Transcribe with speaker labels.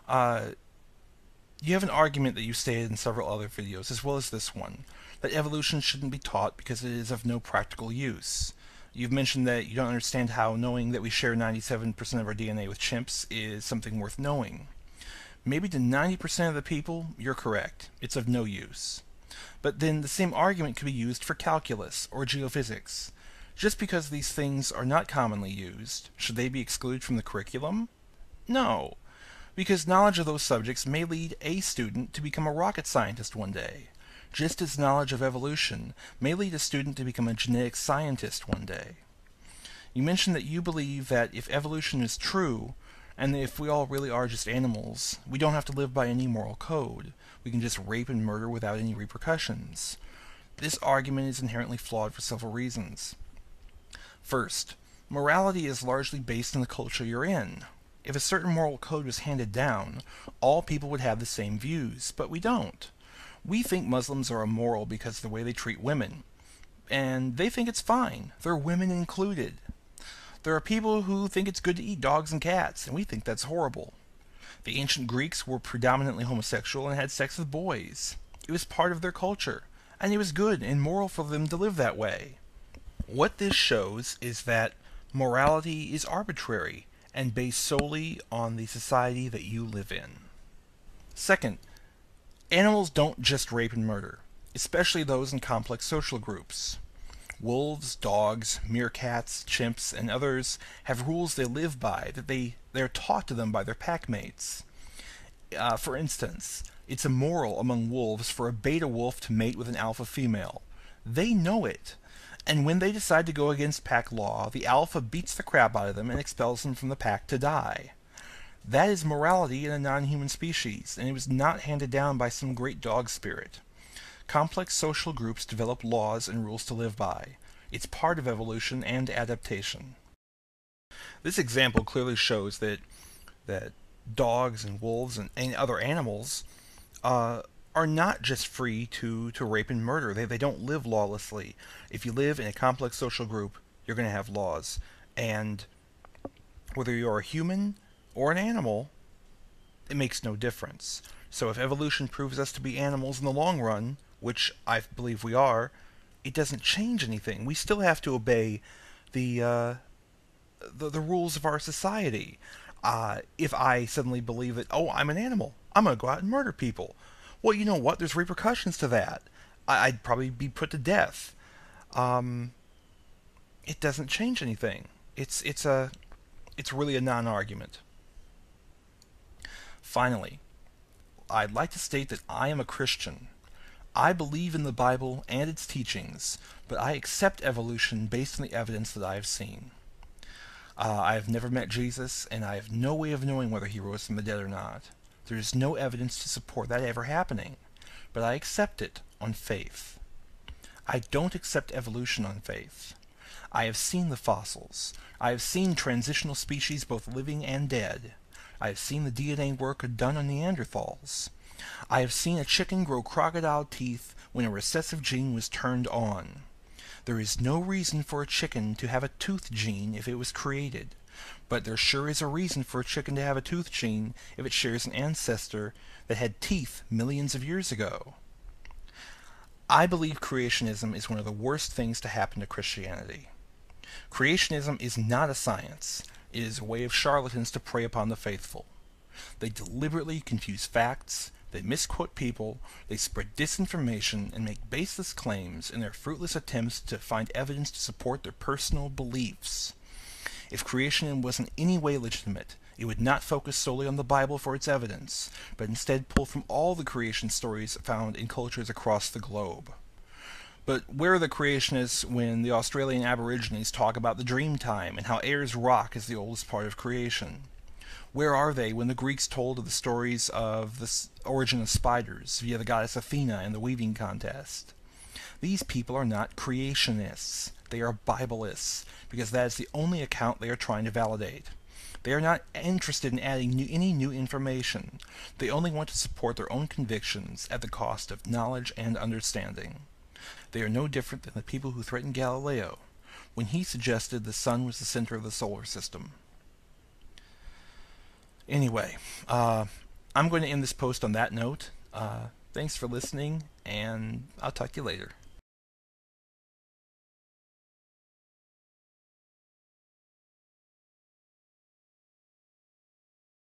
Speaker 1: Uh, you have an argument that you stated in several other videos, as well as this one, that evolution shouldn't be taught because it is of no practical use. You've mentioned that you don't understand how knowing that we share 97% of our DNA with chimps is something worth knowing. Maybe to 90% of the people, you're correct. It's of no use. But then the same argument could be used for calculus or geophysics. Just because these things are not commonly used, should they be excluded from the curriculum? No, because knowledge of those subjects may lead a student to become a rocket scientist one day, just as knowledge of evolution may lead a student to become a genetic scientist one day. You mentioned that you believe that if evolution is true, and if we all really are just animals, we don't have to live by any moral code. We can just rape and murder without any repercussions. This argument is inherently flawed for several reasons. First, morality is largely based on the culture you're in. If a certain moral code was handed down, all people would have the same views, but we don't. We think Muslims are immoral because of the way they treat women, and they think it's fine. They're women included. There are people who think it's good to eat dogs and cats, and we think that's horrible. The ancient Greeks were predominantly homosexual and had sex with boys. It was part of their culture, and it was good and moral for them to live that way. What this shows is that morality is arbitrary and based solely on the society that you live in. Second, animals don't just rape and murder, especially those in complex social groups. Wolves, dogs, meerkats, chimps, and others have rules they live by that they're taught to them by their packmates. For instance, it's immoral among wolves for a beta wolf to mate with an alpha female. They know it. And when they decide to go against pack law, the alpha beats the crap out of them and expels them from the pack to die. That is morality in a non-human species, and it was not handed down by some great dog spirit. Complex social groups develop laws and rules to live by. It's part of evolution and adaptation. This example clearly shows that dogs and wolves and other animals are not just free to rape and murder. They don't live lawlessly. If you live in a complex social group, you're going to have laws. And whether you're a human or an animal, it makes no difference. So if evolution proves us to be animals in the long run, which I believe we are, it doesn't change anything. We still have to obey the rules of our society. If I suddenly believe that, oh, I'm an animal, I'm going to go out and murder people. Well, you know what? There's repercussions to that. I'd probably be put to death. It doesn't change anything. It's really a non-argument. Finally, I'd like to state that I am a Christian. I believe in the Bible and its teachings, but I accept evolution based on the evidence that I have seen. I have never met Jesus, and I have no way of knowing whether he rose from the dead or not. There is no evidence to support that ever happening, but I accept it on faith. I don't accept evolution on faith. I have seen the fossils. I have seen transitional species both living and dead. I have seen the DNA work done on Neanderthals. I have seen a chicken grow crocodile teeth when a recessive gene was turned on. There is no reason for a chicken to have a tooth gene if it was created, but there sure is a reason for a chicken to have a tooth gene if it shares an ancestor that had teeth millions of years ago. I believe creationism is one of the worst things to happen to Christianity. Creationism is not a science. It is a way of charlatans to prey upon the faithful. They deliberately confuse facts, they misquote people, they spread disinformation, and make baseless claims in their fruitless attempts to find evidence to support their personal beliefs. If creationism was in any way legitimate, it would not focus solely on the Bible for its evidence, but instead pull from all the creation stories found in cultures across the globe. But where are the creationists when the Australian Aborigines talk about the dream time and how Ayers Rock is the oldest part of creation? Where are they when the Greeks told of the stories of the origin of spiders via the goddess Athena and the weaving contest? These people are not creationists. They are Biblists, because that is the only account they are trying to validate. They are not interested in adding any new information. They only want to support their own convictions at the cost of knowledge and understanding. They are no different than the people who threatened Galileo when he suggested the sun was the center of the solar system. Anyway, I'm going to end this post on that note. Thanks for listening, and I'll talk to you later.